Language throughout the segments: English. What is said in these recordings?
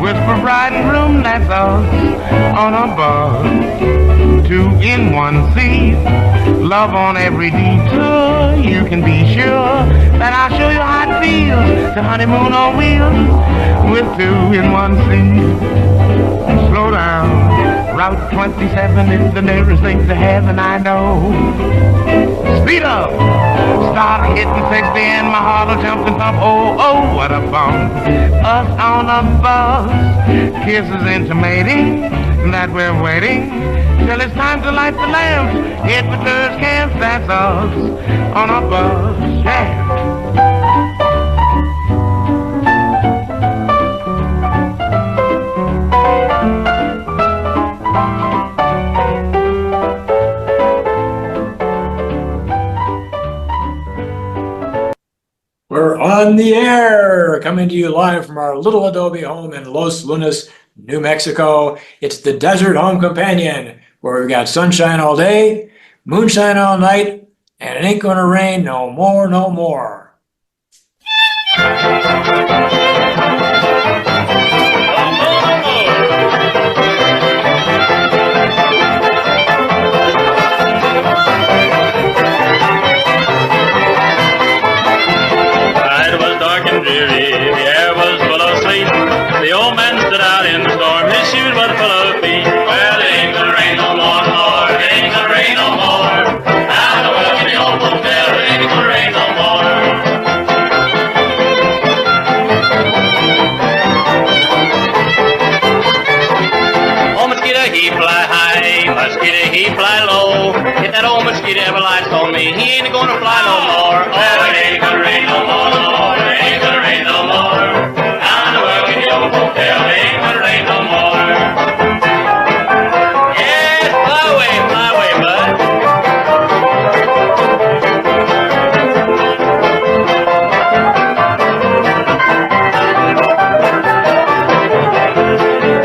Whisper bride and groom, that's us on a bus. Two in one seat, love on every detour. You can be sure that I'll show you how it feels to honeymoon on wheels with two in one seat. Slow down, Route 27 is the nearest thing to heaven I know. Speed up, start hitting 60 and my heart will jump and thump. Oh, oh, what a bump. Us on a bus, kisses intimating that we're waiting till it's time to light the lamps. Hit the third camp, that's us on a bus, yeah. We're on the air, coming to you live from our little adobe home in Los Lunas, New Mexico. It's the Desert Home Companion, where we've got sunshine all day, moonshine all night, and it ain't gonna rain no more, no more. The old man stood out in the storm, his shoes were full of feet. Well, it ain't gonna rain no more, Lord, it ain't gonna rain no more. Now the world in the old hotel, it ain't gonna rain no more. Oh, mosquito, he fly high, mosquito, he fly low. If that old mosquito ever lies on me, he ain't gonna fly no more. Oh, it ain't gonna rain no more, Lord, it ain't gonna rain no more. Hotel ain't gonna rain no more. Yes, fly away, bud.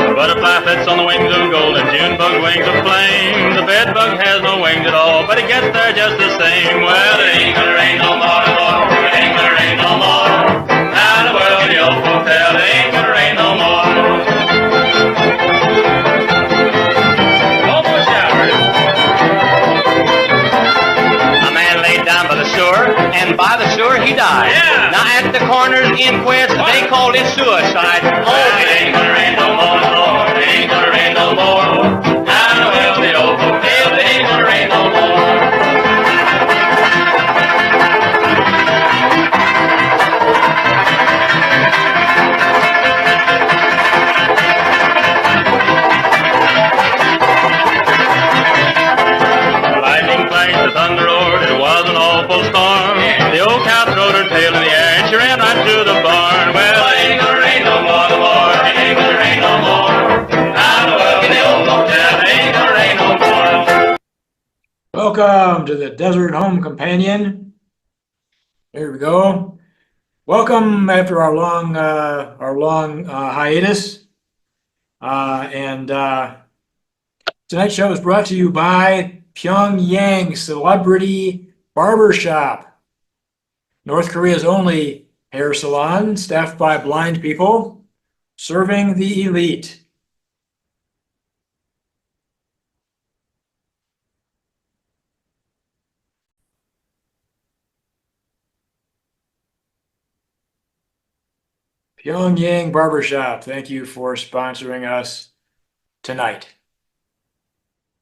The butterfly flits on the wings of gold and June bug wings of flame. The bed bug has no wings at all, but it gets there just the same. Well, it ain't gonna rain no more, Lord. It ain't gonna rain no more. Now the world in the old hotel ain't gonna rain no more. And by the shore he died. Yeah. Now at the coroner's inquest, they called it suicide. Oh, it ain't gonna rain no more, Lord. It ain't gonna rain no more. Now well, the old hotel, it ain't gonna rain no more. The lightning flashed, the thunder roared, it was an awful storm. The old cow throwed her tail in the air and she ran right to the barn. Well, it ain't gonna rain no more, Lord. It ain't gonna rain no more. Now the world in the old hotel, it ain't gonna rain no more. Welcome to the Desert Home Companion. Here we go. Welcome after our long hiatus. Tonight's show is brought to you by Pyongyang Celebrity Barbershop, North Korea's only hair salon staffed by blind people, serving the elite. Pyongyang Barbershop, thank you for sponsoring us tonight.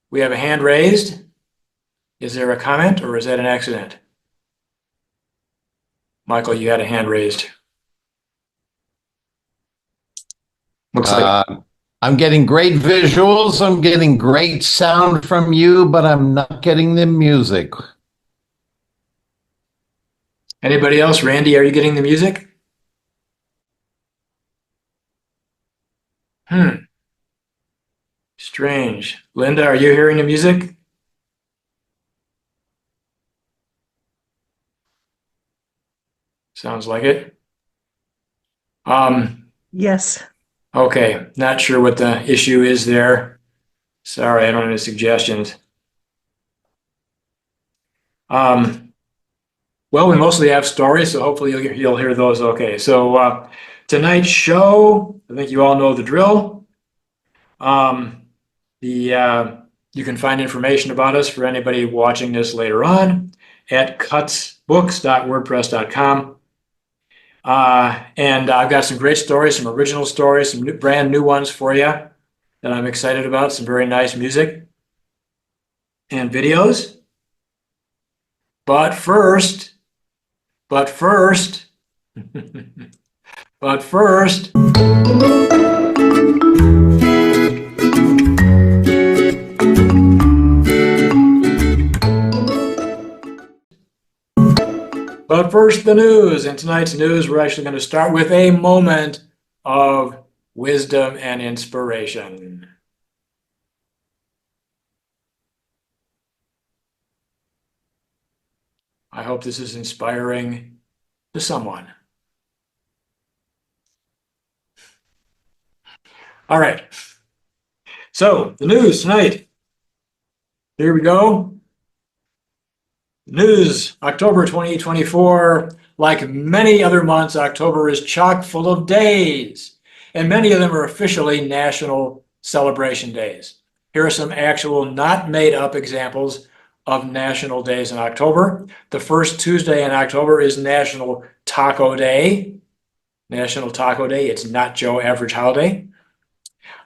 We have a hand raised. Is there a comment or is that an accident? Michael, you had a hand raised. Looks like I'm getting great visuals. I'm getting great sound from you, but I'm not getting the music. Anybody else? Randy, are you getting the music? Strange. Linda, are you hearing the music? Sounds like it. Yes. Okay, not sure what the issue is there. Sorry, I don't have any suggestions. Well, we mostly have stories, so hopefully you'll hear those okay. So Tonight's show, I think you all know the drill. You can find information about us for anybody watching this later on at cutsbooks.wordpress.com. And I've got some great stories, some original stories, some brand new ones for you that I'm excited about, some very nice music and videos. But first, but first, but first, but first, the news. In tonight's news, we're actually going to start with a moment of wisdom and inspiration. I hope this is inspiring to someone. All right. So, the news tonight. Here we go. News, October 2024. Like many other months, October is chock full of days, and many of them are officially national celebration days. Here are some actual, not made up examples of national days in October. The first Tuesday in October is National Taco Day. National Taco Day, it's not Joe Average Holiday.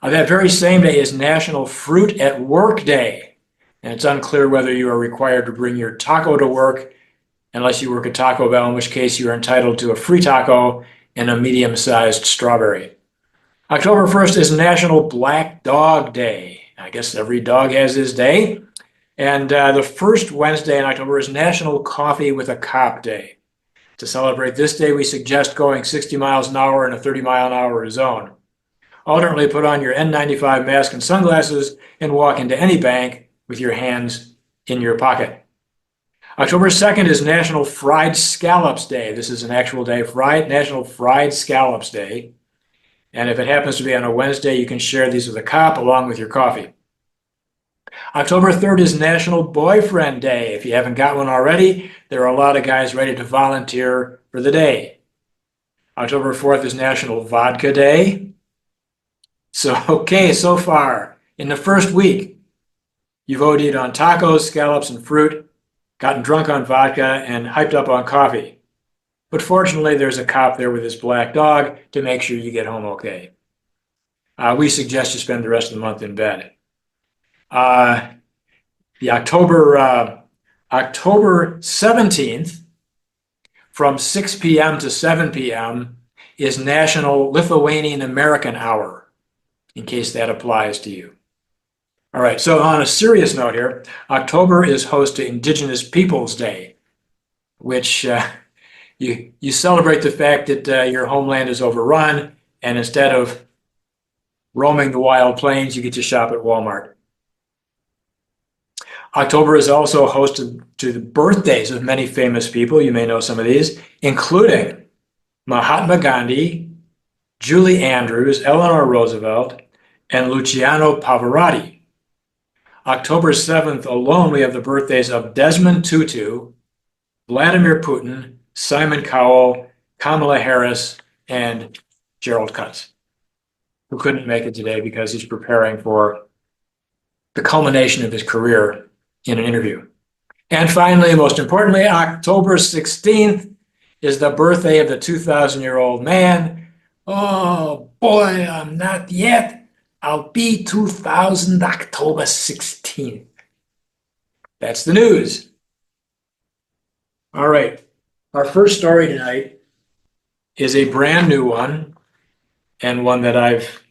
That very same day is National Fruit at Work Day. And it's unclear whether you are required to bring your taco to work unless you work at Taco Bell, in which case you are entitled to a free taco and a medium-sized strawberry. October 1st is National Black Dog Day. I guess every dog has his day. And the first Wednesday in October is National Coffee with a Cop Day. To celebrate this day, we suggest going 60 miles an hour in a 30-mile-an-hour zone. Alternately, put on your N95 mask and sunglasses and walk into any bank with your hands in your pocket. October 2nd is National Fried Scallops Day. This is an actual day, National Fried Scallops Day. And if it happens to be on a Wednesday, you can share these with a cop along with your coffee. October 3rd is National Boyfriend Day. If you haven't got one already, there are a lot of guys ready to volunteer for the day. October 4th is National Vodka Day. So, okay, so far, in the first week, you've OD'd on tacos, scallops, and fruit, gotten drunk on vodka, and hyped up on coffee. But fortunately, there's a cop there with his black dog to make sure you get home okay. We suggest you spend the rest of the month in bed. The October 17th, from 6 p.m. to 7 p.m., is National Lithuanian American Hour, in case that applies to you. All right, so on a serious note here, October is host to Indigenous Peoples Day, which you celebrate the fact that your homeland is overrun, and instead of roaming the wild plains, you get to shop at Walmart. October is also host to the birthdays of many famous people. You may know some of these, including Mahatma Gandhi, Julie Andrews, Eleanor Roosevelt, and Luciano Pavarotti. October 7th alone, we have the birthdays of Desmond Tutu, Vladimir Putin, Simon Cowell, Kamala Harris, and Gerald Kutz, who couldn't make it today because he's preparing for the culmination of his career in an interview. And finally, most importantly, October 16th is the birthday of the 2,000-year-old man. Oh boy, I'm not yet. I'll be 2000 October 16th. That's the news. All right. Our first story tonight is a brand new one, and one that I've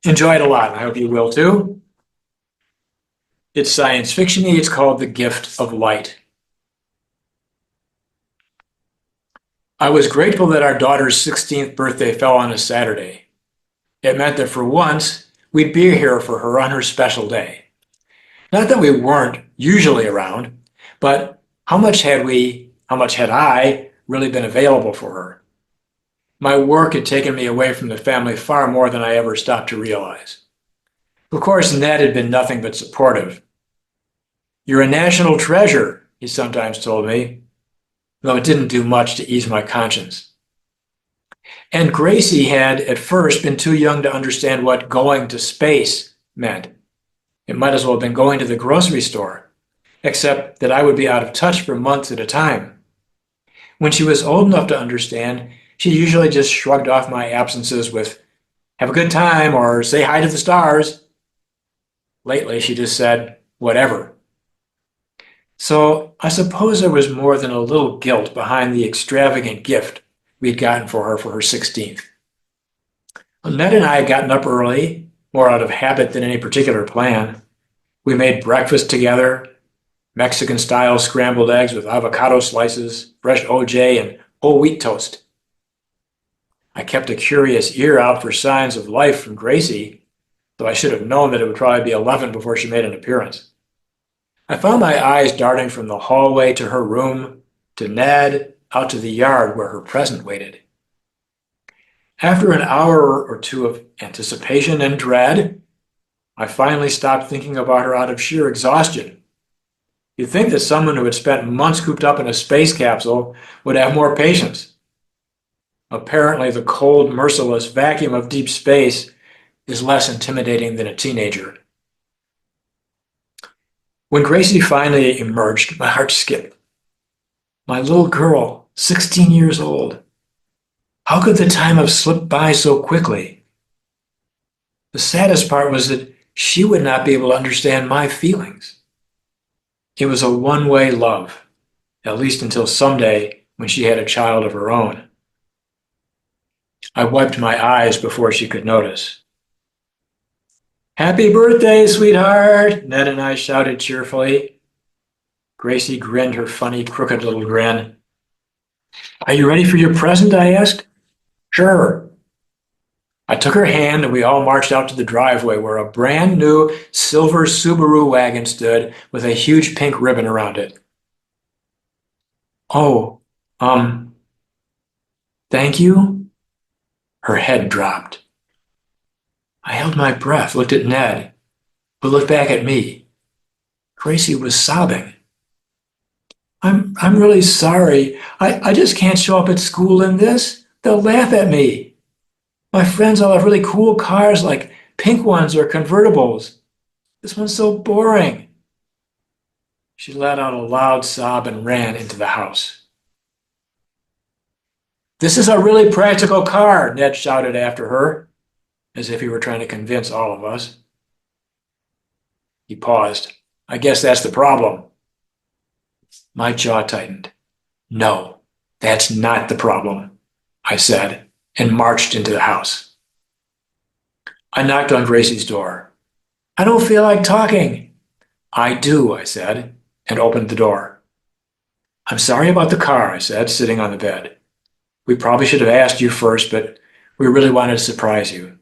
enjoyed a lot. I hope you will too. It's science fiction-y. It's called The Gift of Light. I was grateful that our daughter's 16th birthday fell on a Saturday. It meant that for once, we'd be here for her on her special day. Not that we weren't usually around, but how much had I really been available for her? My work had taken me away from the family far more than I ever stopped to realize. Of course, Ned had been nothing but supportive. You're a national treasure, he sometimes told me, though it didn't do much to ease my conscience. And Gracie had at first been too young to understand what going to space meant. It might as well have been going to the grocery store, except that I would be out of touch for months at a time. When she was old enough to understand, she usually just shrugged off my absences with, "Have a good time," or "Say hi to the stars." Lately, she just said, "Whatever." So I suppose there was more than a little guilt behind the extravagant gift we'd gotten for her 16th. Ned and I had gotten up early, more out of habit than any particular plan. We made breakfast together, Mexican-style scrambled eggs with avocado slices, fresh OJ, and whole wheat toast. I kept a curious ear out for signs of life from Gracie, though I should have known that it would probably be 11 before she made an appearance. I found my eyes darting from the hallway to her room, to Ned, out to the yard where her present waited. After an hour or two of anticipation and dread, I finally stopped thinking about her out of sheer exhaustion. You'd think that someone who had spent months cooped up in a space capsule would have more patience. Apparently, the cold, merciless vacuum of deep space is less intimidating than a teenager. When Gracie finally emerged, my heart skipped. My little girl, 16 years old. How could the time have slipped by so quickly? The saddest part was that she would not be able to understand my feelings. It was a one-way love, at least until someday when she had a child of her own. I wiped my eyes before she could notice. "Happy birthday, sweetheart," Ned and I shouted cheerfully. Gracie grinned her funny, crooked little grin. "Are you ready for your present?" I asked. "Sure." I took her hand and we all marched out to the driveway where a brand new silver Subaru wagon stood with a huge pink ribbon around it. "Oh, thank you?" Her head dropped. I held my breath, looked at Ned, who looked back at me. Gracie was sobbing. I'm really sorry. I just can't show up at school in this. They'll laugh at me. My friends all have really cool cars like pink ones or convertibles. This one's so boring." She let out a loud sob and ran into the house. "This is a really practical car," Ned shouted after her, as if he were trying to convince all of us. He paused. "I guess that's the problem." My jaw tightened. "No, that's not the problem," I said, and marched into the house. I knocked on Gracie's door. "I don't feel like talking." "I do," I said, and opened the door. "I'm sorry about the car," I said, sitting on the bed. "We probably should have asked you first, but we really wanted to surprise you.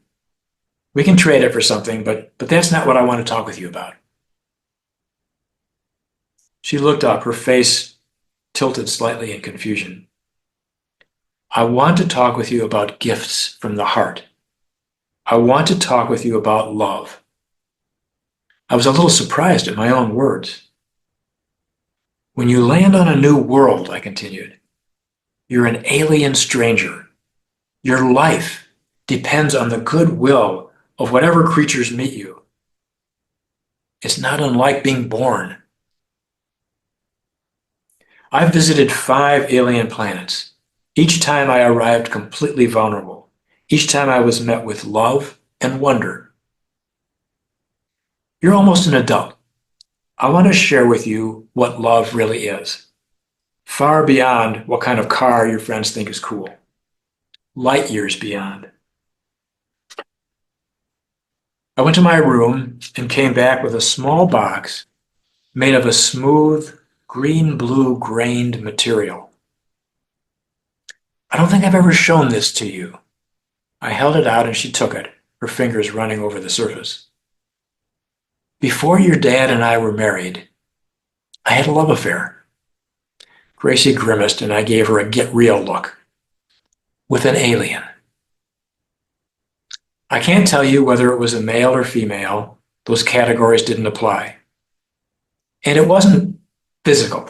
We can trade it for something, but that's not what I want to talk with you about." She looked up, her face tilted slightly in confusion. "I want to talk with you about gifts from the heart. I want to talk with you about love." I was a little surprised at my own words. "When you land on a new world," I continued, "you're an alien stranger. Your life depends on the goodwill of whatever creatures meet you. It's not unlike being born. I've visited 5 alien planets. Each time I arrived completely vulnerable. Each time I was met with love and wonder. You're almost an adult. I want to share with you what love really is. Far beyond what kind of car your friends think is cool. Light years beyond." I went to my room and came back with a small box made of a smooth, green-blue grained material. "I don't think I've ever shown this to you." I held it out and she took it, her fingers running over the surface. "Before your dad and I were married, I had a love affair." Gracie grimaced and I gave her a get real look. "With an alien. I can't tell you whether it was a male or female. Those categories didn't apply. And it wasn't physical,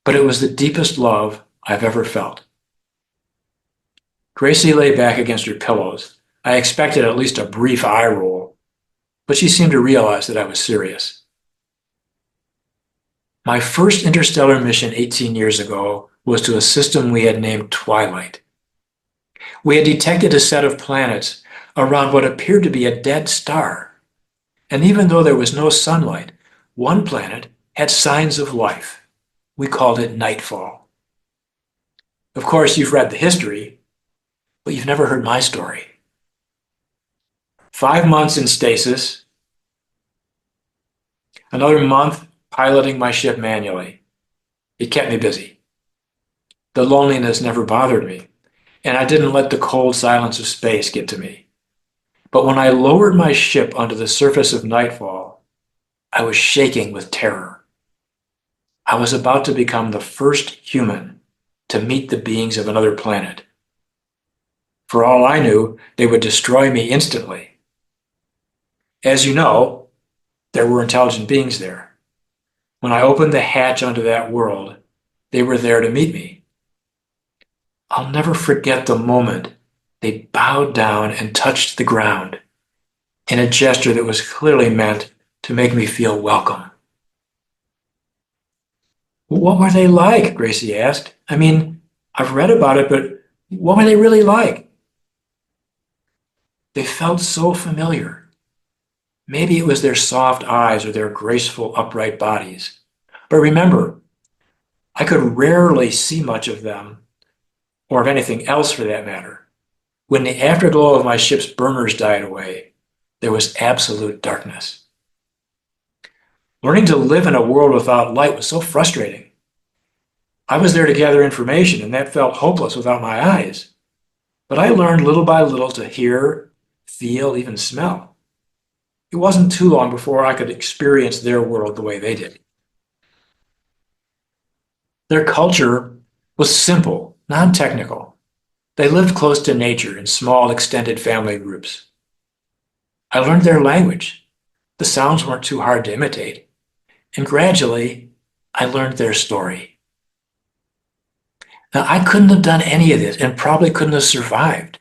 but it was the deepest love I've ever felt." Gracie lay back against her pillows. I expected at least a brief eye roll, but she seemed to realize that I was serious. My first interstellar mission 18 years ago was to a system we had named Twilight. We had detected a set of planets around what appeared to be a dead star. And even though there was no sunlight, one planet had signs of life. We called it Nightfall. Of course, you've read the history, but you've never heard my story. 5 months in stasis, another month piloting my ship manually. It kept me busy. The loneliness never bothered me, and I didn't let the cold silence of space get to me. But when I lowered my ship onto the surface of Nightfall, I was shaking with terror. I was about to become the first human to meet the beings of another planet. For all I knew, they would destroy me instantly. As you know, there were intelligent beings there. When I opened the hatch onto that world, they were there to meet me. I'll never forget the moment they bowed down and touched the ground in a gesture that was clearly meant to make me feel welcome. What were they like? Gracie asked. I mean, I've read about it, but what were they really like? They felt so familiar. Maybe it was their soft eyes or their graceful, upright bodies. But remember, I could rarely see much of them, or of anything else for that matter. When the afterglow of my ship's burners died away, there was absolute darkness. Learning to live in a world without light was so frustrating. I was there to gather information, and that felt hopeless without my eyes. But I learned little by little to hear, feel, even smell. It wasn't too long before I could experience their world the way they did. Their culture was simple, non-technical. They lived close to nature in small, extended family groups. I learned their language. The sounds weren't too hard to imitate. And gradually, I learned their story. Now, I couldn't have done any of this and probably couldn't have survived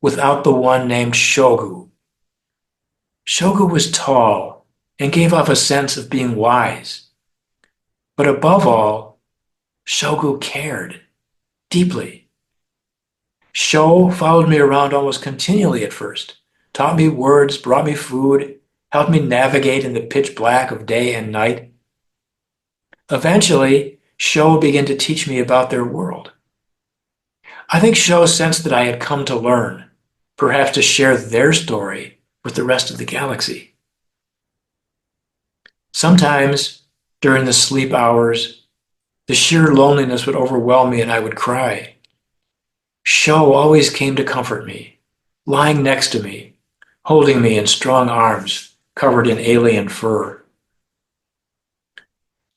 without the one named Shogu. Shogu was tall and gave off a sense of being wise. But above all, Shogu cared deeply. Sho followed me around almost continually at first, taught me words, brought me food, helped me navigate in the pitch black of day and night. Eventually, Sho began to teach me about their world. I think Sho sensed that I had come to learn, perhaps to share their story with the rest of the galaxy. Sometimes, during the sleep hours, the sheer loneliness would overwhelm me and I would cry. Sho always came to comfort me, lying next to me, holding me in strong arms covered in alien fur.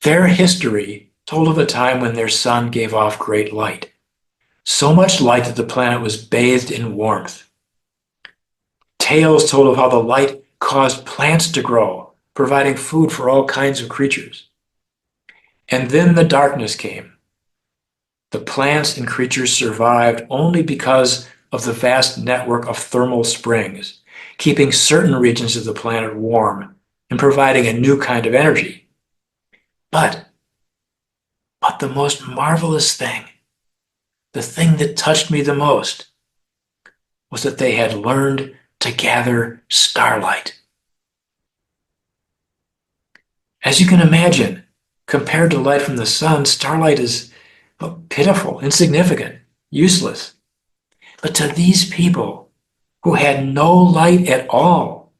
Their history told of a time when their sun gave off great light, so much light that the planet was bathed in warmth. Tales told of how the light caused plants to grow, providing food for all kinds of creatures. And then the darkness came. The plants and creatures survived only because of the vast network of thermal springs, keeping certain regions of the planet warm and providing a new kind of energy. But the most marvelous thing, the thing that touched me the most, was that they had learned to gather starlight. As you can imagine, compared to light from the sun, starlight is pitiful, insignificant, useless. But to these people who had no light at all,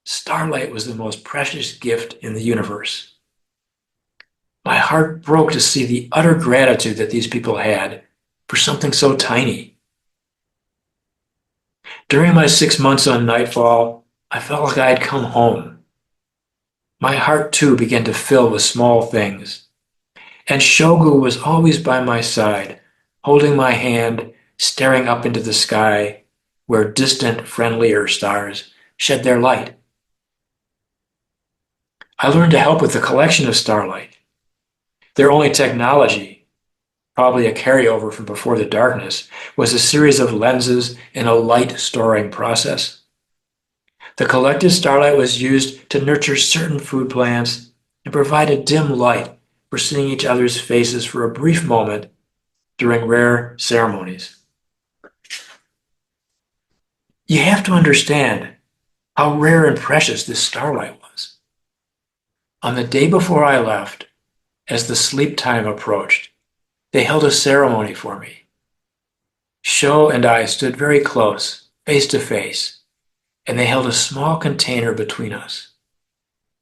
starlight was the most precious gift in the universe. My heart broke to see the utter gratitude that these people had for something so tiny. During my 6 months on Nightfall, I felt like I had come home. My heart too began to fill with small things. And Shogu was always by my side, holding my hand, staring up into the sky, where distant, friendlier stars shed their light. I learned to help with the collection of starlight. Their only technology probably a carryover from before the darkness, was a series of lenses in a light storing process. The collected starlight was used to nurture certain food plants and provide a dim light for seeing each other's faces for a brief moment during rare ceremonies. You have to understand how rare and precious this starlight was. On the day before I left, as the sleep time approached, they held a ceremony for me. Sho and I stood very close, face to face, and they held a small container between us.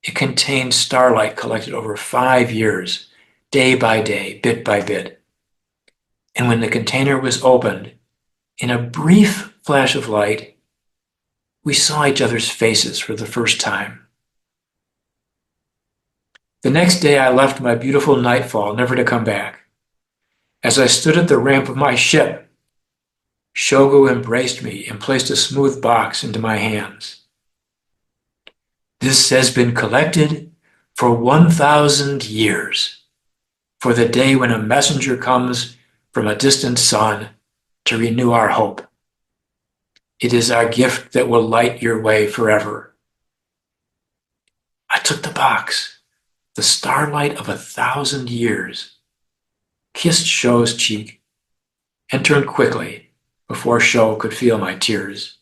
It contained starlight collected over 5 years, day by day, bit by bit. And when the container was opened, in a brief flash of light, we saw each other's faces for the first time. The next day I left my beautiful nightfall, never to come back. As I stood at the ramp of my ship, Shogo embraced me and placed a smooth box into my hands. This has been collected for 1,000 years, for the day when a messenger comes from a distant sun to renew our hope. It is our gift that will light your way forever. I took the box, the starlight of 1,000 years, kissed Sho's cheek, and turned quickly before Sho could feel my tears.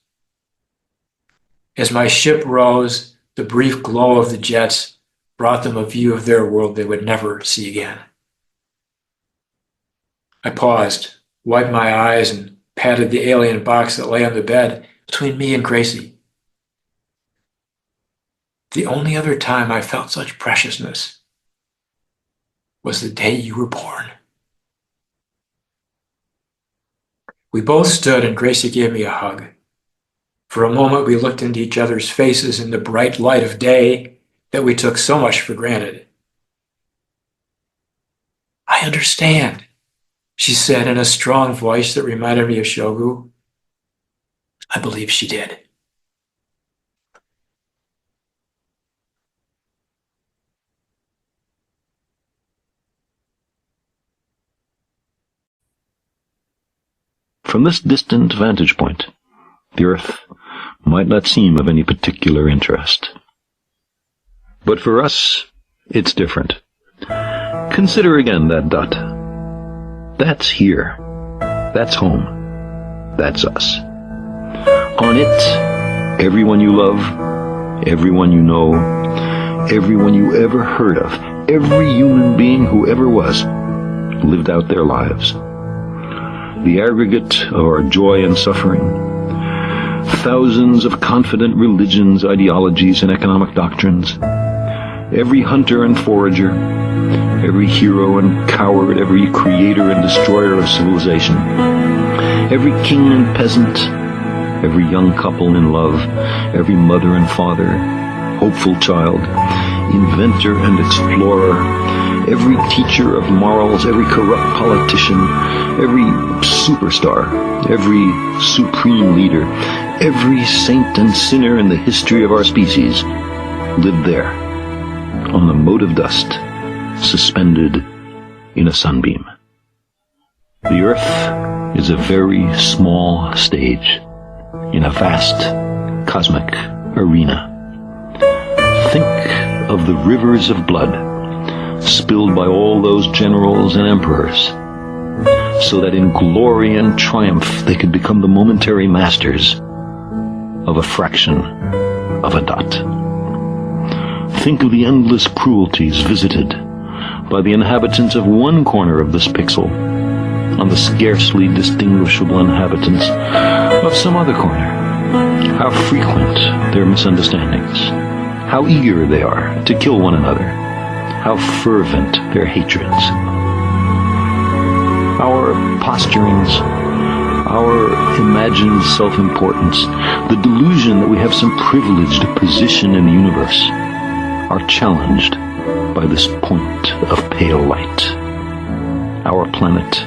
As my ship rose, the brief glow of the jets brought them a view of their world they would never see again. I paused, wiped my eyes, and patted the alien box that lay on the bed between me and Gracie. The only other time I felt such preciousness was the day you were born. We both stood and Gracie gave me a hug. For a moment we looked into each other's faces in the bright light of day that we took so much for granted. I understand, she said in a strong voice that reminded me of Shogu. I believe she did. From this distant vantage point, the Earth might not seem of any particular interest. But for us, it's different. Consider again that dot. That's here. That's home. That's us. On it, everyone you love, everyone you know, everyone you ever heard of, every human being who ever was, lived out their lives. The aggregate of our joy and suffering, thousands of confident religions, ideologies, and economic doctrines, every hunter and forager, every hero and coward, every creator and destroyer of civilization, every king and peasant, every young couple in love, every mother and father, hopeful child, inventor and explorer, every teacher of morals, every corrupt politician, every superstar, every supreme leader, every saint and sinner in the history of our species lived there, on a mote of dust, suspended in a sunbeam. The Earth is a very small stage in a vast cosmic arena. Think of the rivers of blood spilled by all those generals and emperors, so that in glory and triumph they could become the momentary masters of a fraction of a dot. Think of the endless cruelties visited by the inhabitants of one corner of this pixel on the scarcely distinguishable inhabitants of some other corner. How frequent their misunderstandings, how eager they are to kill one another, how fervent their hatreds. Our posturings, our imagined self-importance, the delusion that we have some privileged position in the universe, are challenged by this point of pale light. Our planet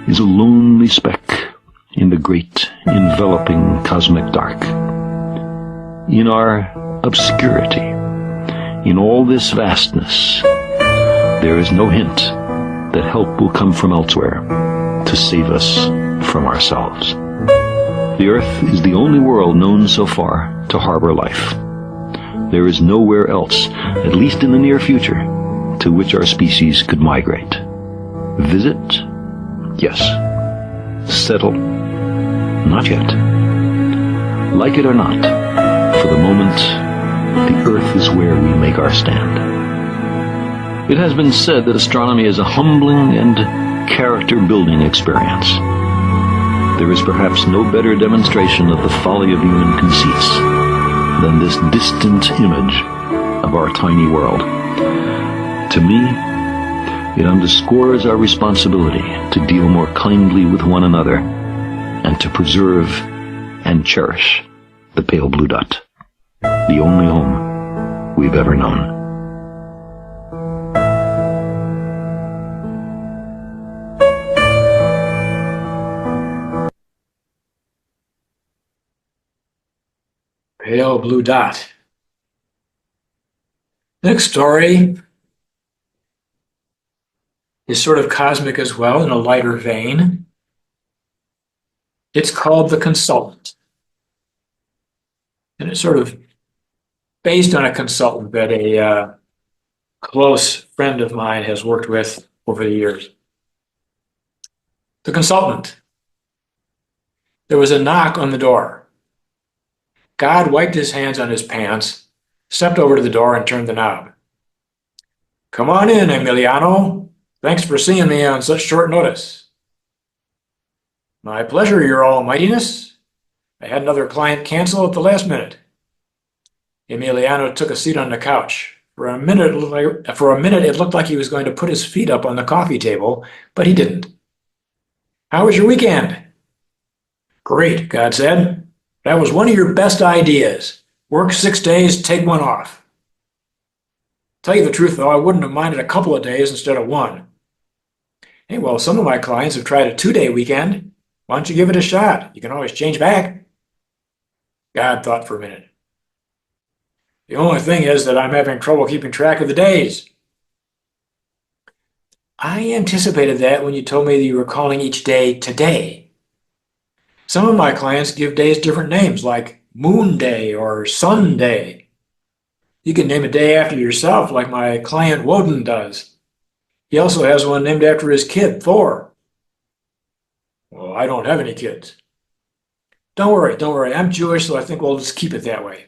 is a lonely speck in the great enveloping cosmic dark. In our obscurity, in all this vastness, there is no hint that help will come from elsewhere to save us from ourselves. The Earth is the only world known so far to harbor life. There is nowhere else, at least in the near future, to which our species could migrate. Visit? Yes. Settle? Not yet. Like it or not, for the moment, the Earth is where we make our stand. It has been said that astronomy is a humbling and character-building experience. There is perhaps no better demonstration of the folly of human conceits than this distant image of our tiny world. To me, it underscores our responsibility to deal more kindly with one another and to preserve and cherish the pale blue dot, the only home we've ever known. Pale blue dot. Next story is sort of cosmic as well, in a lighter vein. It's called The Consultant. And it's sort of based on a consultant that a close friend of mine has worked with over the years. The Consultant. There was a knock on the door. God wiped his hands on his pants, stepped over to the door, and turned the knob. "Come on in, Emiliano. Thanks for seeing me on such short notice." "My pleasure, Your Almightiness. I had another client cancel at the last minute." Emiliano took a seat on the couch. For a minute, it looked like he was going to put his feet up on the coffee table, but he didn't. "How was your weekend?" "Great," God said. "That was one of your best ideas. Work 6 days, take one off." Tell you the truth, though, I wouldn't have minded a couple of days instead of one. "Hey, well, some of my clients have tried a 2-day weekend. Why don't you give it a shot? You can always change back." God thought for a minute. "The only thing is that I'm having trouble keeping track of the days." "I anticipated that when you told me that you were calling each day today. Some of my clients give days different names, like Moon Day or Sun Day. You can name a day after yourself, like my client Woden does. He also has one named after his kid, Thor." "Well, I don't have any kids." Don't worry. I'm Jewish, so I think we'll just keep it that way.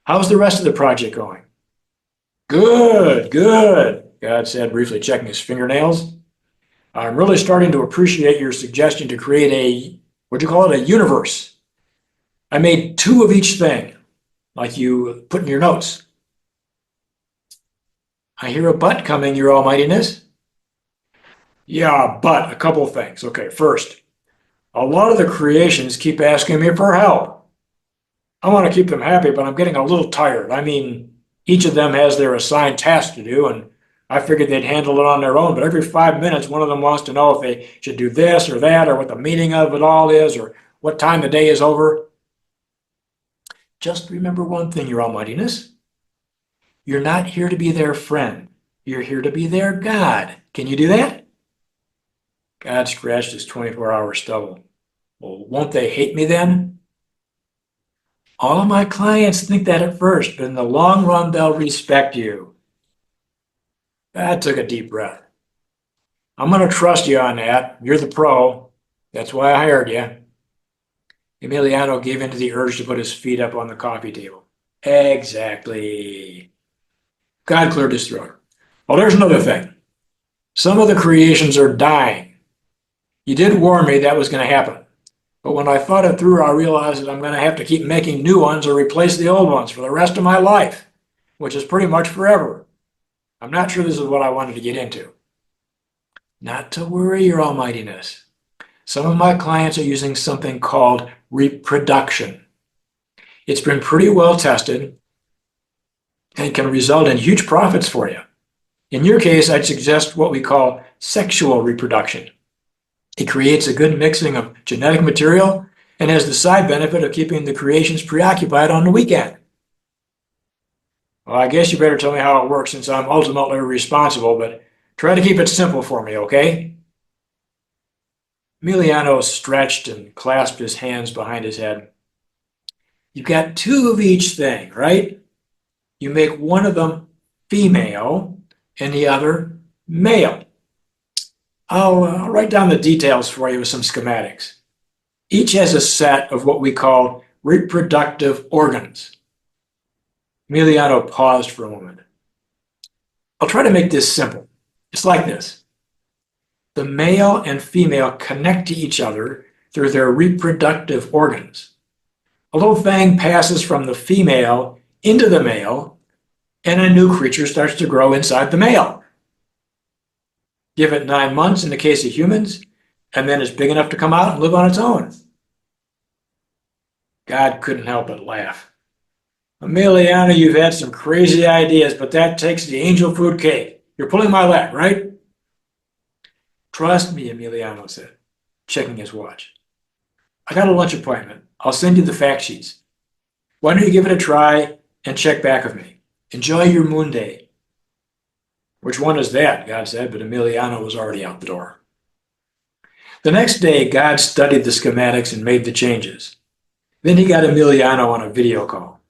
How's the rest of the project going?" Good, God said, briefly checking his fingernails. "I'm really starting to appreciate your suggestion to create a universe. I made 2 of each thing, like you put in your notes." "I hear a but coming, Your Almightiness." "Yeah, but a couple of things. Okay, first, a lot of the creations keep asking me for help. I want to keep them happy, but I'm getting a little tired. I mean, each of them has their assigned task to do, and I figured they'd handle it on their own, but every 5 minutes, one of them wants to know if they should do this or that, or what the meaning of it all is, or what time the day is over." "Just remember one thing, Your Almightiness. You're not here to be their friend. You're here to be their God. Can you do that?" God scratched his 24-hour stubble. "Well, won't they hate me then?" "All of my clients think that at first, but in the long run, they'll respect you." God took a deep breath. "I'm going to trust you on that. You're the pro. That's why I hired you." Emiliano gave in to the urge to put his feet up on the coffee table. "Exactly." God cleared his throat. "Well, there's another thing. Some of the creations are dying. You did warn me that was going to happen. But when I thought it through, I realized that I'm going to have to keep making new ones or replace the old ones for the rest of my life, which is pretty much forever. I'm not sure this is what I wanted to get into." "Not to worry, Your Almightiness. Some of my clients are using something called reproduction. It's been pretty well tested and can result in huge profits for you. In your case, I'd suggest what we call sexual reproduction. It creates a good mixing of genetic material and has the side benefit of keeping the creations preoccupied on the weekend." "Well, I guess you better tell me how it works since I'm ultimately responsible, but Try to keep it simple for me, okay? Emiliano stretched and clasped his hands behind his head. You've got two of each thing, right? You make one of them female and the other male. I'll write down the details for you with some schematics. Each has a set of what we call reproductive organs. Emiliano paused for a moment. I'll try to make this simple. It's like this. The male and female connect to each other through their reproductive organs. A little fang passes from the female into the male, and a new creature starts to grow inside the male. Give it 9 months in the case of humans, and then it's big enough to come out and live on its own. God couldn't help but laugh. Emiliano, you've had some crazy ideas, but that takes the angel food cake. You're pulling my leg, right? Trust me, Emiliano said, checking his watch. I got a lunch appointment. I'll send you the fact sheets. Why don't you give it a try and check back with me? Enjoy your moon day. Which one is that? God said, but Emiliano was already out the door. The next day, God studied the schematics and made the changes. Then he got Emiliano on a video call.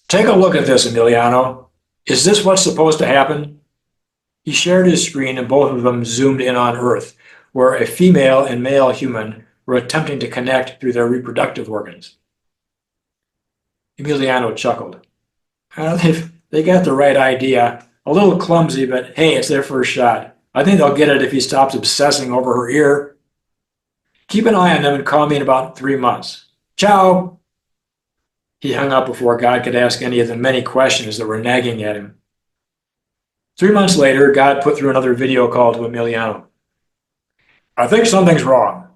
Take a look at this, Emiliano. Is this what's supposed to happen? He shared his screen and both of them zoomed in on Earth, where a female and male human were attempting to connect through their reproductive organs. Emiliano chuckled. They got the right idea. A little clumsy, but hey, it's their first shot. I think they'll get it if he stops obsessing over her ear. Keep an eye on them and call me in about 3 months. Ciao. He hung up before God could ask any of the many questions that were nagging at him. 3 months later, God put through another video call to Emiliano. I think something's wrong,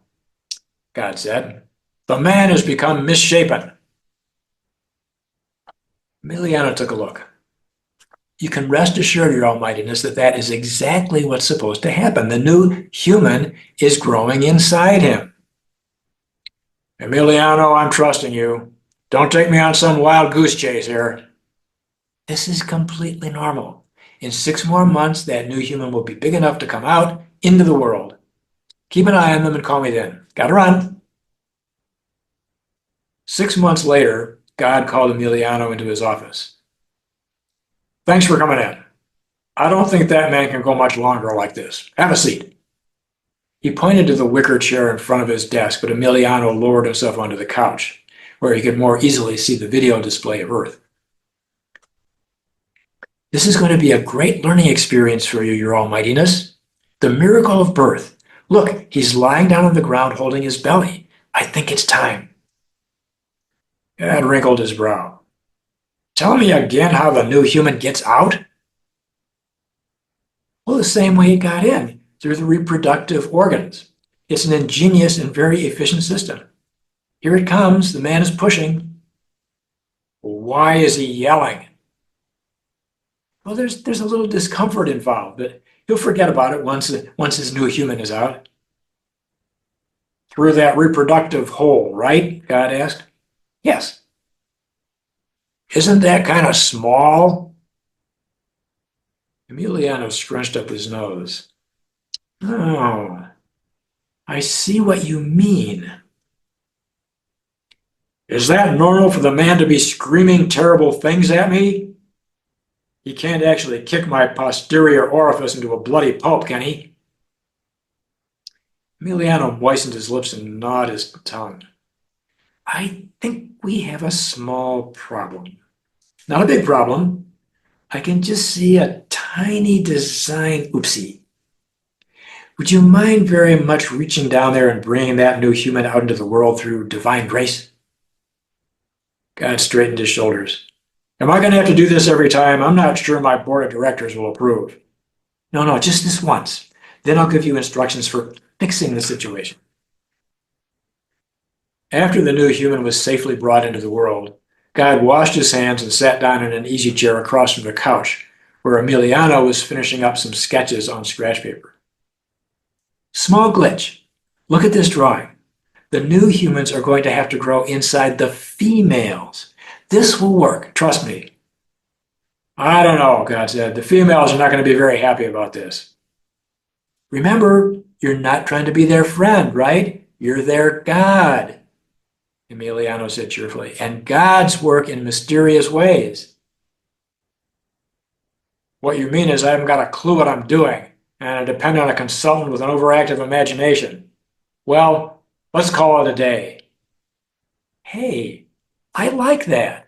God said. The man has become misshapen. Emiliano took a look. You can rest assured, Your Almightiness, that is exactly what's supposed to happen. The new human is growing inside him. Emiliano, I'm trusting you. Don't take me on some wild goose chase here. This is completely normal. In 6 more months, that new human will be big enough to come out into the world. Keep an eye on them and call me then. Gotta run. 6 months later, God called Emiliano into his office. Thanks for coming in. I don't think that man can go much longer like this. Have a seat. He pointed to the wicker chair in front of his desk, but Emiliano lowered himself onto the couch, where he could more easily see the video display of Earth. This is going to be a great learning experience for you, Your Almightiness. The miracle of birth. Look, he's lying down on the ground holding his belly. I think it's time. God wrinkled his brow. Tell me again how the new human gets out? Well, the same way it got in, through the reproductive organs. It's an ingenious and very efficient system. Here it comes. The man is pushing. Why is he yelling? Well, there's a little discomfort involved, but he'll forget about it once his new human is out. Through that reproductive hole, right? God asked. Yes. Isn't that kind of small? Emiliano scrunched up his nose. Oh, I see what you mean. Is that normal for the man to be screaming terrible things at me? He can't actually kick my posterior orifice into a bloody pulp, can he? Emiliano moistened his lips and gnawed his tongue. I think we have a small problem. Not a big problem. I can just see a tiny design oopsie. Would you mind very much reaching down there and bringing that new human out into the world through divine grace? God straightened his shoulders. Am I going to have to do this every time? I'm not sure my board of directors will approve. No, just this once. Then I'll give you instructions for fixing the situation. After the new human was safely brought into the world, God washed his hands and sat down in an easy chair across from the couch, where Emiliano was finishing up some sketches on scratch paper. Small glitch. Look at this drawing. The new humans are going to have to grow inside the females. This will work, trust me. I don't know, God said. The females are not going to be very happy about this. Remember, you're not trying to be their friend, right? You're their God, Emiliano said cheerfully, and gods work in mysterious ways. What you mean is I haven't got a clue what I'm doing, and I depend on a consultant with an overactive imagination. Well, let's call it a day. Hey, I like that.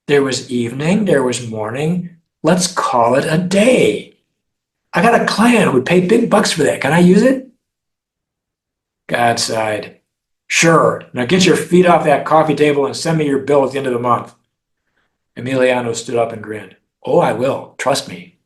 There was evening, there was morning. Let's call it a day. I got a client who would pay big bucks for that. Can I use it? God sighed. Sure. Now get your feet off that coffee table and send me your bill at the end of the month. Emiliano stood up and grinned. Oh, I will. Trust me.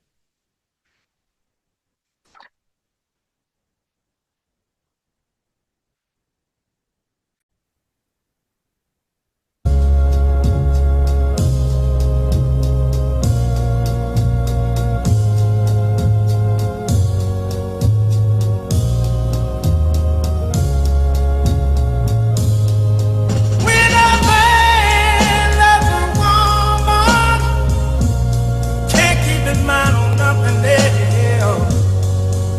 When a man loves a woman, can't keep his mind on nothing else.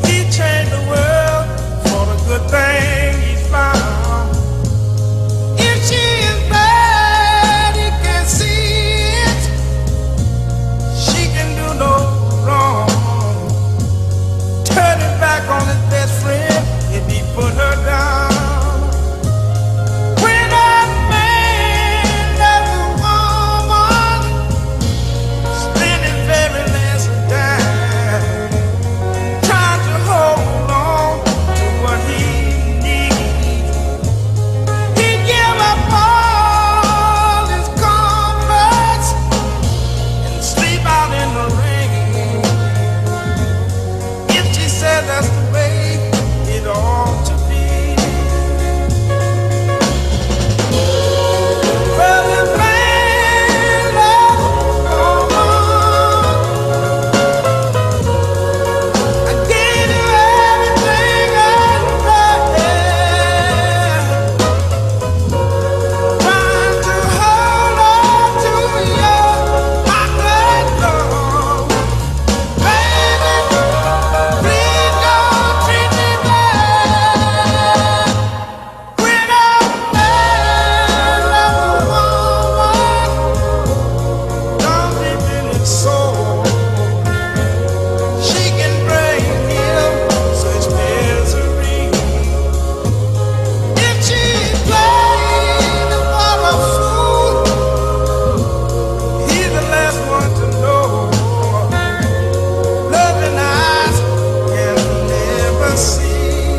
He changed the world for the good thing he found. If she is bad, he can see it. She can do no wrong. Turning back on his best friend if he put her down. When a man loves a woman, spend his very last dime, trying to hold on to what he needs. He give up all his comforts and sleep out in the rain. If she said that's the way it ought to be. Well, the man loves a woman. I gave you everything I had. Trying to hold on to your chocolate love. Baby, please don't treat me bad. When a man loves a woman, down deep in his soul, she can bring him such misery. If she played for a fool, he's the last one to know. Loving eyes can never see.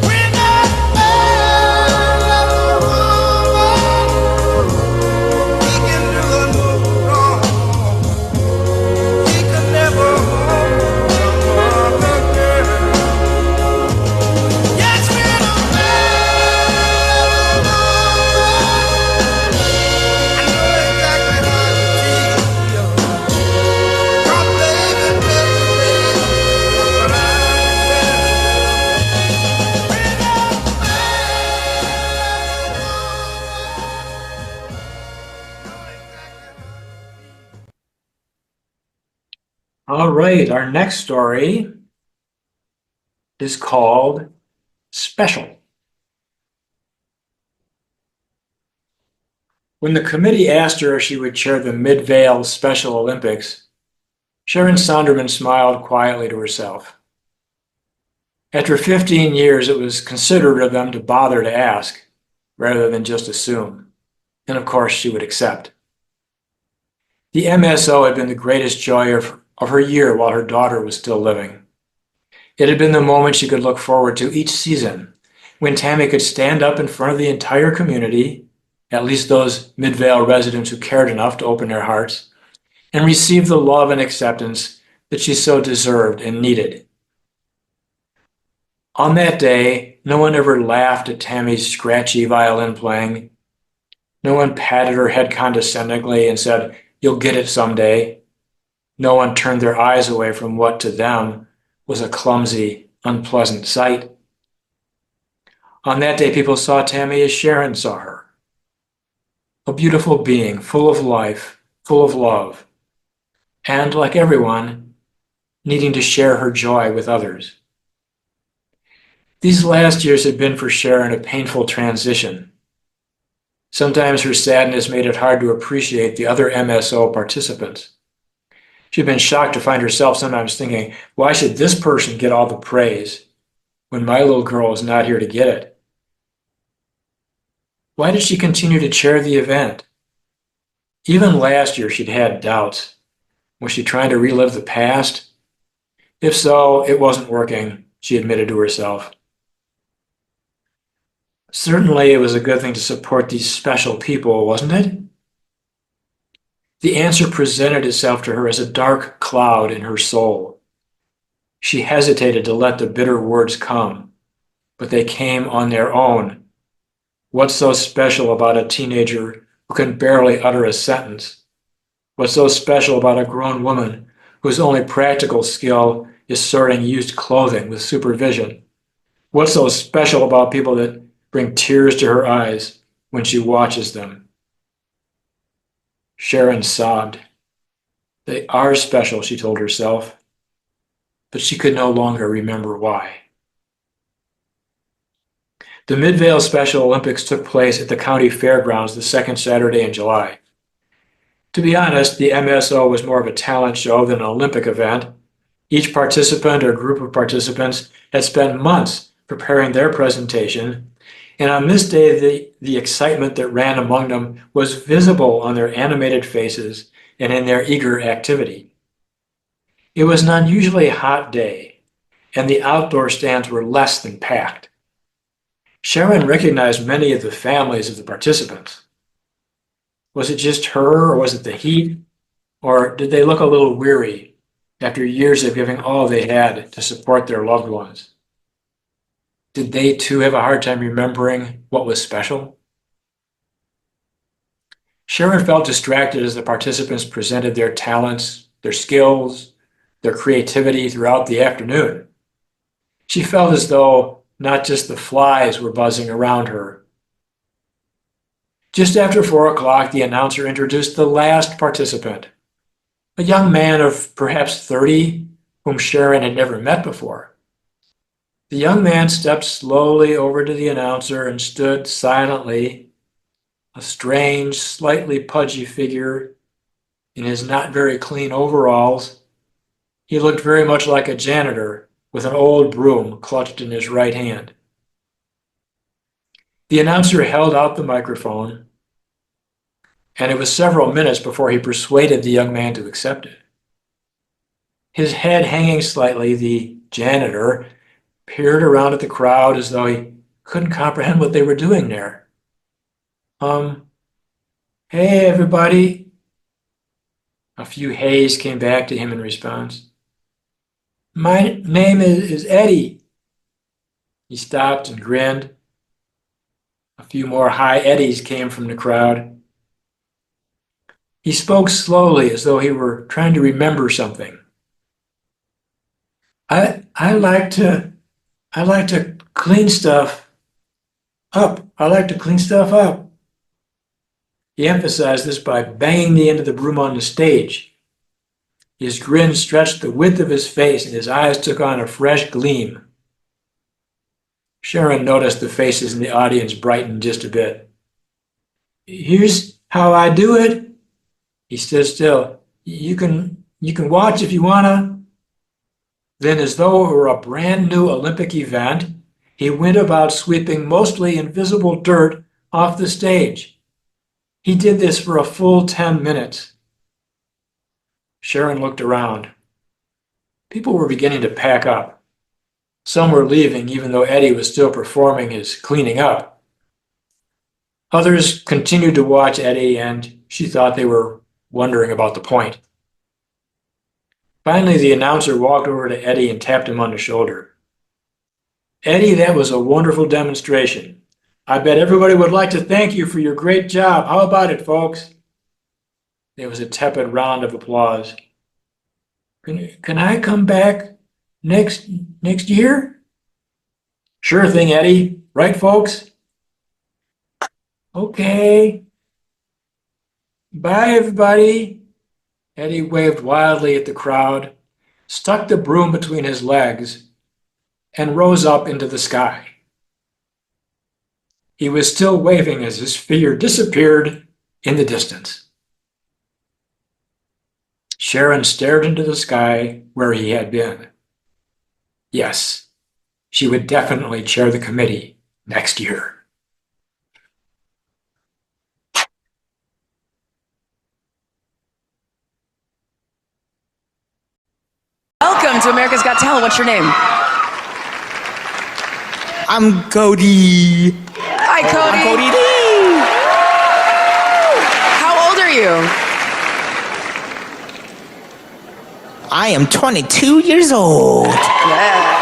When a man loves a woman, he can do her no wrong. He could never hold some other girl. Yes, when a man loves a woman, I know exactly how you feel. 'Cause baby, but I All right, our next story is called Special. When the committee asked her if she would chair the Midvale Special Olympics, Sharon Sonderman smiled quietly to herself. After 15 years, it was considerate of them to bother to ask, rather than just assume. And of course, she would accept. The MSO had been the greatest joy of her year while her daughter was still living. It had been the moment she could look forward to each season, when Tammy could stand up in front of the entire community, at least those Midvale residents who cared enough to open their hearts, and receive the love and acceptance that she so deserved and needed. On that day, no one ever laughed at Tammy's scratchy violin playing. No one patted her head condescendingly and said, "You'll get it someday." No one turned their eyes away from what to them was a clumsy, unpleasant sight. On that day, people saw Tammy as Sharon saw her. A beautiful being, full of life, full of love, and like everyone, needing to share her joy with others. These last years had been for Sharon a painful transition. Sometimes her sadness made it hard to appreciate the other MSO participants. She'd been shocked to find herself sometimes thinking, why should this person get all the praise when my little girl is not here to get it? Why did she continue to chair the event? Even last year she'd had doubts. Was she trying to relive the past? If so, it wasn't working, she admitted to herself. Certainly it was a good thing to support these special people, wasn't it? The answer presented itself to her as a dark cloud in her soul. She hesitated to let the bitter words come, but they came on their own. What's so special about a teenager who can barely utter a sentence? What's so special about a grown woman whose only practical skill is sorting used clothing with supervision? What's so special about people that bring tears to her eyes when she watches them? Sharon sobbed. They are special, she told herself, but she could no longer remember why. The Midvale Special Olympics took place at the county fairgrounds the second Saturday in July. To be honest, the MSO was more of a talent show than an Olympic event. Each participant or group of participants had spent months preparing their presentation, and on this day, the excitement that ran among them was visible on their animated faces and in their eager activity. It was an unusually hot day, and the outdoor stands were less than packed. Sharon recognized many of the families of the participants. Was it just her, or was it the heat, or did they look a little weary after years of giving all they had to support their loved ones? Did they too have a hard time remembering what was special? Sharon felt distracted as the participants presented their talents, their skills, their creativity throughout the afternoon. She felt as though not just the flies were buzzing around her. Just after 4 o'clock, the announcer introduced the last participant, a young man of perhaps 30 whom Sharon had never met before. The young man stepped slowly over to the announcer and stood silently, a strange, slightly pudgy figure in his not very clean overalls. He looked very much like a janitor with an old broom clutched in his right hand. The announcer held out the microphone, and it was several minutes before he persuaded the young man to accept it. His head hanging slightly, the janitor peered around at the crowd as though he couldn't comprehend what they were doing there. Hey, everybody. A few hays came back to him in response. My name is Eddie. He stopped and grinned. A few more high eddies came from the crowd. He spoke slowly as though he were trying to remember something. I like to clean stuff up. I like to clean stuff up. He emphasized this by banging the end of the broom on the stage. His grin stretched the width of his face, and his eyes took on a fresh gleam. Sharon noticed the faces in the audience brightened just a bit. Here's how I do it. He stood still. You can watch if you wanna. Then, as though it were a brand new Olympic event, he went about sweeping mostly invisible dirt off the stage. He did this for a full 10 minutes. Sharon looked around. People were beginning to pack up. Some were leaving, even though Eddie was still performing his cleaning up. Others continued to watch Eddie, and she thought they were wondering about the point. Finally, the announcer walked over to Eddie and tapped him on the shoulder. Eddie, that was a wonderful demonstration. I bet everybody would like to thank you for your great job. How about it, folks? There was a tepid round of applause. Can I come back next year? Sure thing, Eddie. Right, folks? Okay. Bye, everybody. Eddie waved wildly at the crowd, stuck the broom between his legs, and rose up into the sky. He was still waving as his figure disappeared in the distance. Sharon stared into the sky where he had been. Yes, she would definitely chair the committee next year. Welcome to America's Got Talent. What's your name? I'm Cody. Hi, Cody. I'm Cody D. How old are you? I am 22 years old. Yeah.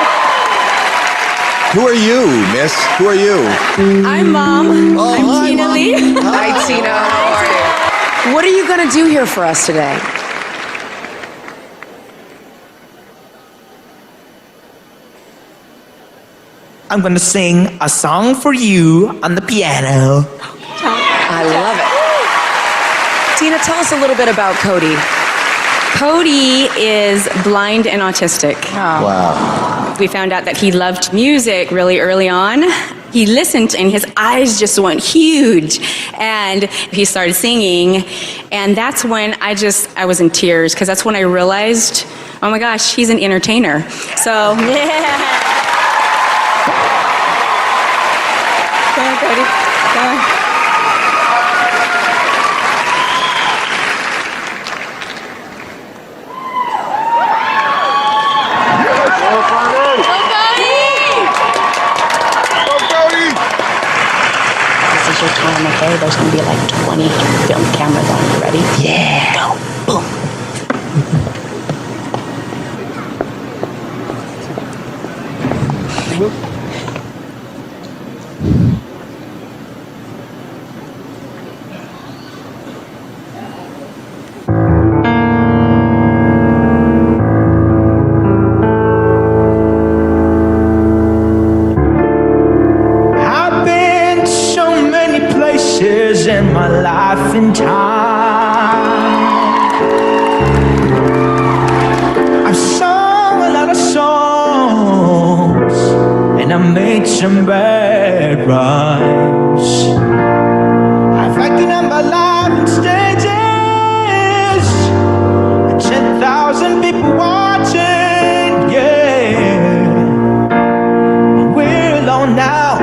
Who are you, miss? Who are you? I'm Mom. Oh, I'm hi, Tina Mom. Lee. Hi, Tina. How are you? What are you going to do here for us today? I'm gonna sing a song for you on the piano. I love it. Tina, tell us a little bit about Cody. Cody is blind and autistic. Wow. We found out that he loved music really early on. He listened and his eyes just went huge. And he started singing. And that's when I was in tears because that's when I realized, oh my gosh, he's an entertainer. So, yeah. Come on, Cody. Come on. This is your time, okay? There's gonna be like 20 film cameras on you. Ready? Yeah. Go. Boom. I've been to so many places in my life and time. I've sung a lot of songs and I made some bad rhymes. I've acted out my life on stages, 10,000 people watching, yeah. We're alone now,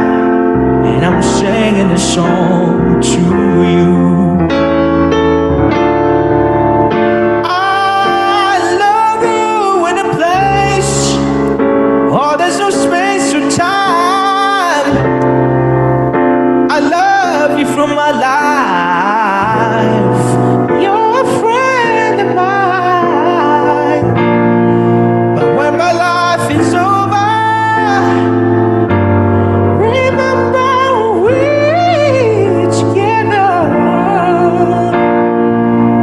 and I'm singing a song to you. I love you in a place, oh, there's no space or time. I love you from my life. You're a friend of mine. But when my life is over, remember we're together.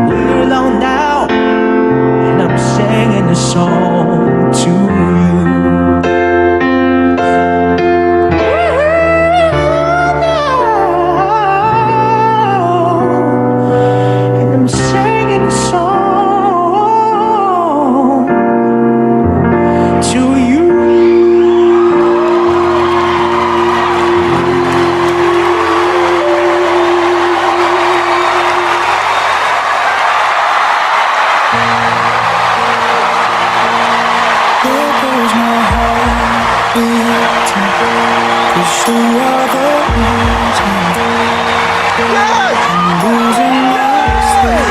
We're alone now, and I'm singing a song to you. And I'm singing a song to you. There goes my heart beating, 'cause you are the reason I'm losing my sleep.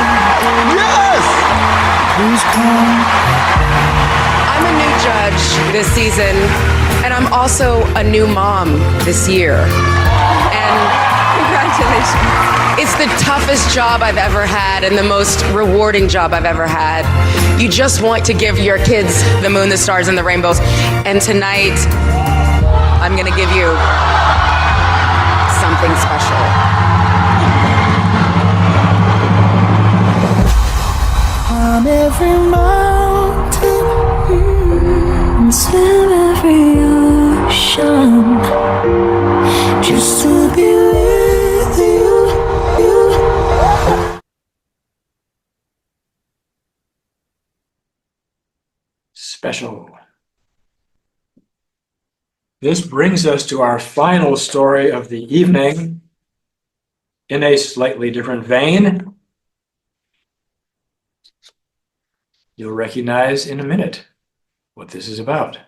Yes! Please come. I'm a new judge this season, and I'm also a new mom this year. And congratulations. It's the toughest job I've ever had and the most rewarding job I've ever had. You just want to give your kids the moon, the stars, and the rainbows. And tonight, I'm gonna give you something special. Climb every mountain and swim every ocean just to be with you. special. This brings us to our final story of the evening in a slightly different vein. You'll recognize in a minute what this is about.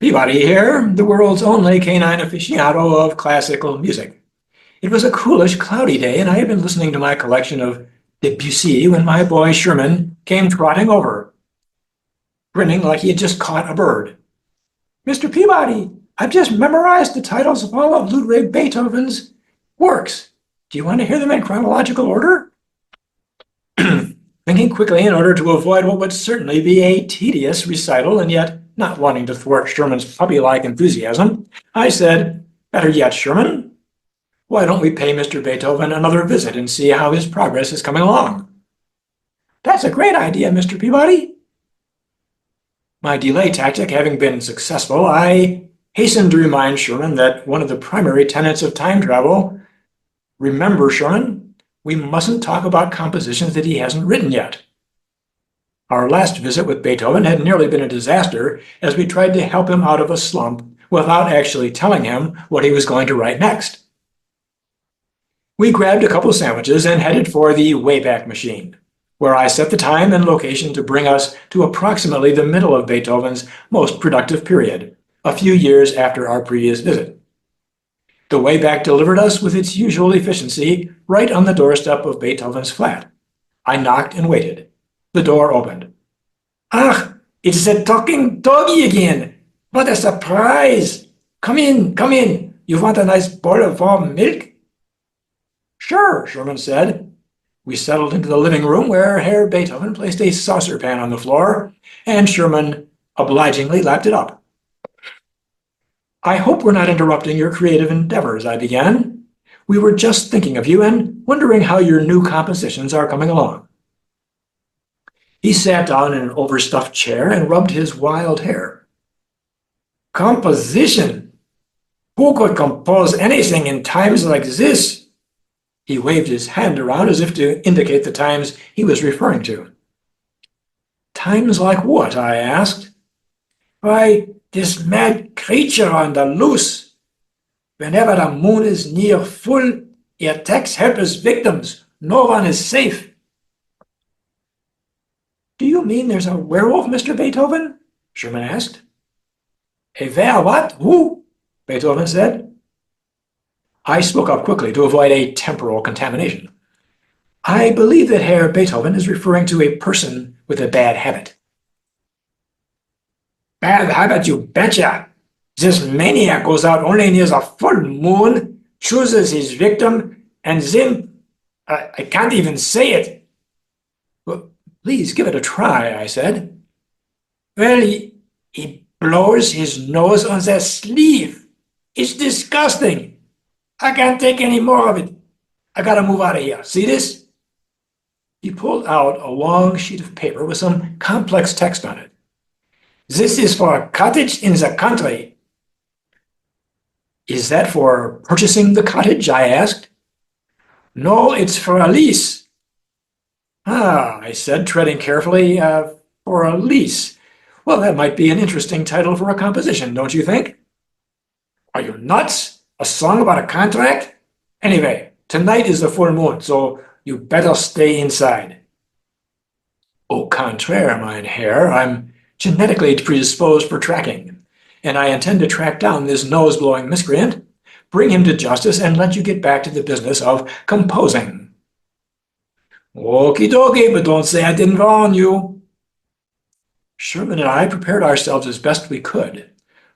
Peabody here, the world's only canine aficionado of classical music. It was a coolish, cloudy day, and I had been listening to my collection of Debussy when my boy Sherman came trotting over, grinning like he had just caught a bird. "Mr. Peabody, I've just memorized the titles of all of Ludwig Beethoven's works. Do you want to hear them in chronological order?" Thinking quickly in order to avoid what would certainly be a tedious recital, and yet not wanting to thwart Sherman's puppy-like enthusiasm, I said, "Better yet, Sherman, why don't we pay Mr. Beethoven another visit and see how his progress is coming along?" "That's a great idea, Mr. Peabody." My delay tactic having been successful, I hastened to remind Sherman that one of the primary tenets of time travel, remember, Sherman, we mustn't talk about compositions that he hasn't written yet. Our last visit with Beethoven had nearly been a disaster, as we tried to help him out of a slump without actually telling him what he was going to write next. We grabbed a couple sandwiches and headed for the Wayback Machine, where I set the time and location to bring us to approximately the middle of Beethoven's most productive period, a few years after our previous visit. The Wayback delivered us with its usual efficiency right on the doorstep of Beethoven's flat. I knocked and waited. The door opened. "Ah, it's the talking doggy again. What a surprise! Come in, come in. You want a nice bowl of warm milk?" "Sure," Sherman said. We settled into the living room, where Herr Beethoven placed a saucerpan on the floor, and Sherman obligingly lapped it up. "I hope we're not interrupting your creative endeavors," I began. "We were just thinking of you and wondering how your new compositions are coming along." He sat down in an overstuffed chair and rubbed his wild hair. "Composition? Who could compose anything in times like this?" He waved his hand around as if to indicate the times he was referring to. "Times like what?" I asked. "Why, this mad creature on the loose. Whenever the moon is near full, he attacks helpless victims. No one is safe." "Do you mean there's a werewolf, Mr. Beethoven?" Sherman asked. "A were what? Who?" Beethoven said. I spoke up quickly to avoid a temporal contamination. "I believe that Herr Beethoven is referring to a person with a bad habit." "Bad habit, you betcha! This maniac goes out only near the full moon, chooses his victim, and then I can't even say it." "Well, please give it a try," I said. "Well, he blows his nose on the sleeve. It's disgusting. I can't take any more of it. I gotta move out of here. See this?" He pulled out a long sheet of paper with some complex text on it. "This is for a cottage in the country." "Is that for purchasing the cottage?" I asked. "No, it's for a lease." "Ah," I said, treading carefully, "for a lease. Well, that might be an interesting title for a composition, don't you think?" "Are you nuts? A song about a contract? Anyway, tonight is the full moon, so you better stay inside." "Au contraire, mein Herr, I'm genetically predisposed for tracking, and I intend to track down this nose-blowing miscreant, bring him to justice, and let you get back to the business of composing." "Okie dokie, but don't say I didn't warn you." Sherman and I prepared ourselves as best we could,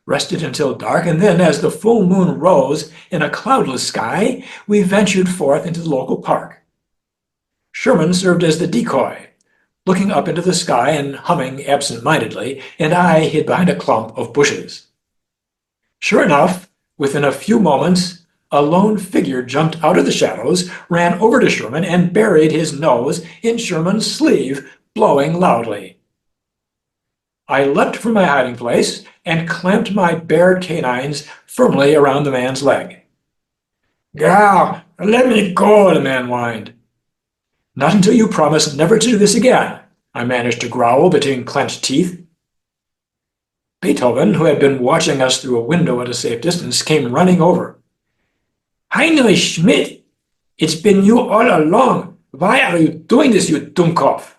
rested until dark, and then, as the full moon rose in a cloudless sky, we ventured forth into the local park. Sherman served as the decoy, looking up into the sky and humming absent-mindedly, and I hid behind a clump of bushes. Sure enough, within a few moments, a lone figure jumped out of the shadows, ran over to Sherman, and buried his nose in Sherman's sleeve, blowing loudly. I leapt from my hiding place and clamped my bared canines firmly around the man's leg. "Gah, let me go," the man whined. "Not until you promise never to do this again," I managed to growl between clenched teeth. Beethoven, who had been watching us through a window at a safe distance, came running over. "Heinrich Schmidt, it's been you all along. Why are you doing this, you Dummkopf?"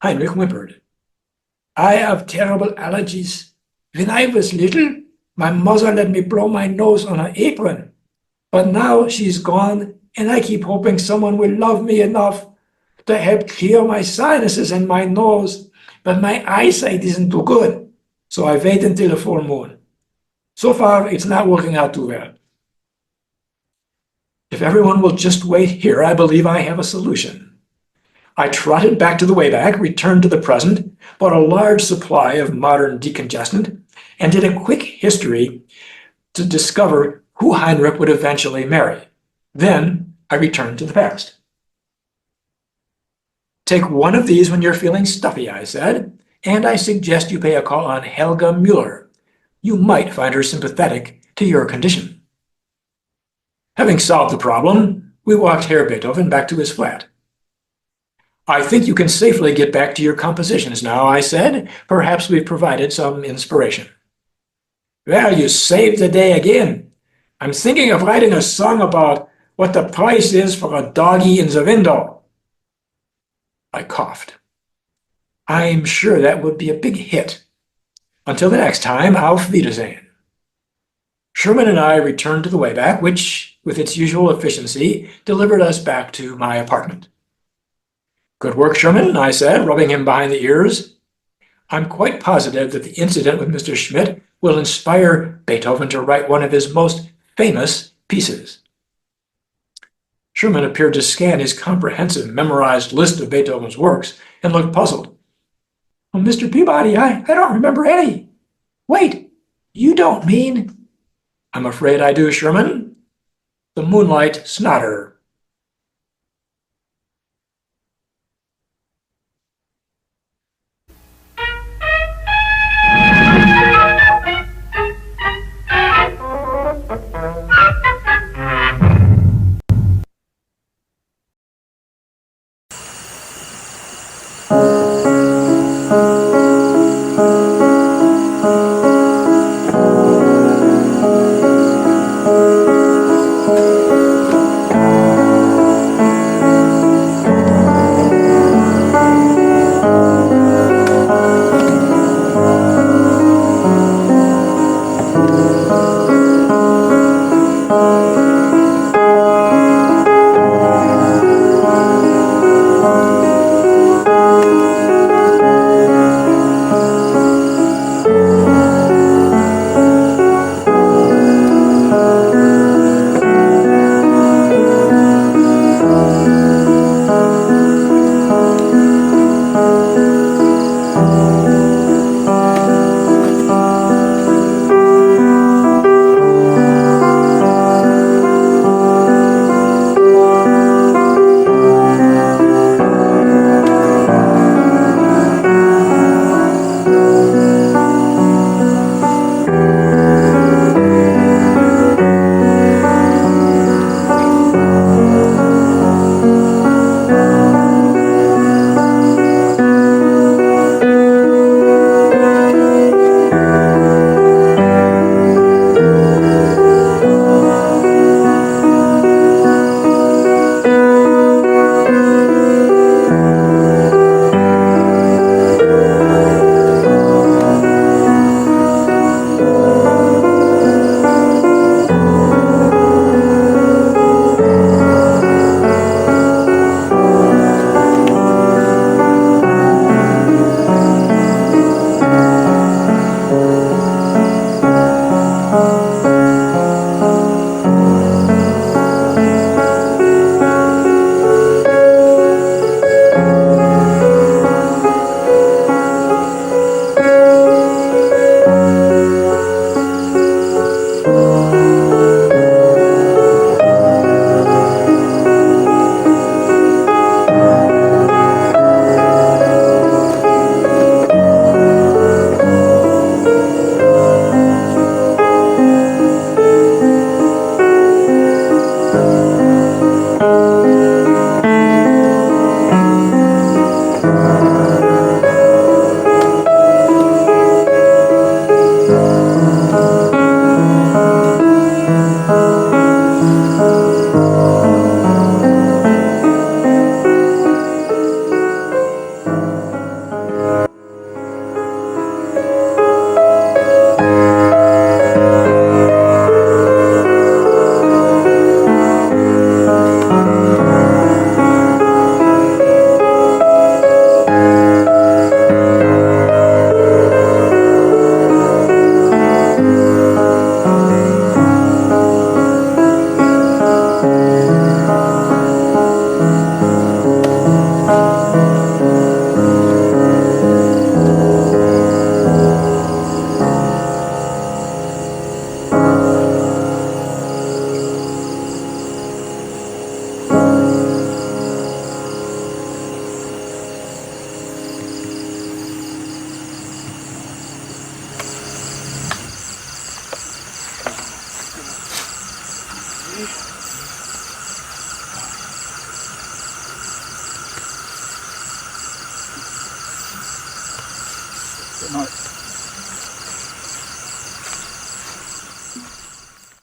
Heinrich whimpered. "I have terrible allergies. When I was little, my mother let me blow my nose on her apron. But now she's gone, and I keep hoping someone will love me enough to help clear my sinuses and my nose. But my eyesight isn't too good, so I wait until the full moon. So far, it's not working out too well. If everyone will just wait here, I believe I have a solution." I trotted back to the Wayback, returned to the present, bought a large supply of modern decongestant, and did a quick history to discover who Heinrich would eventually marry. Then I returned to the past. "Take one of these when you're feeling stuffy," I said, "and I suggest you pay a call on Helga Mueller. You might find her sympathetic to your condition." Having solved the problem, we walked Herr Beethoven back to his flat. "I think you can safely get back to your compositions now," I said. "Perhaps we've provided some inspiration." "Well, you saved the day again. I'm thinking of writing a song about what the price is for a doggy in the window." I coughed. "I'm sure that would be a big hit. Until the next time, auf Wiedersehen." Sherman and I returned to the Wayback, which, with its usual efficiency, delivered us back to my apartment. "Good work, Sherman," I said, rubbing him behind the ears. "I'm quite positive that the incident with Mr. Schmidt will inspire Beethoven to write one of his most famous pieces." Sherman appeared to scan his comprehensive memorized list of Beethoven's works and looked puzzled. "Well, Mr. Peabody, I don't remember any." "Wait, you don't mean—" "I'm afraid I do, Sherman. The Moonlight Sonata."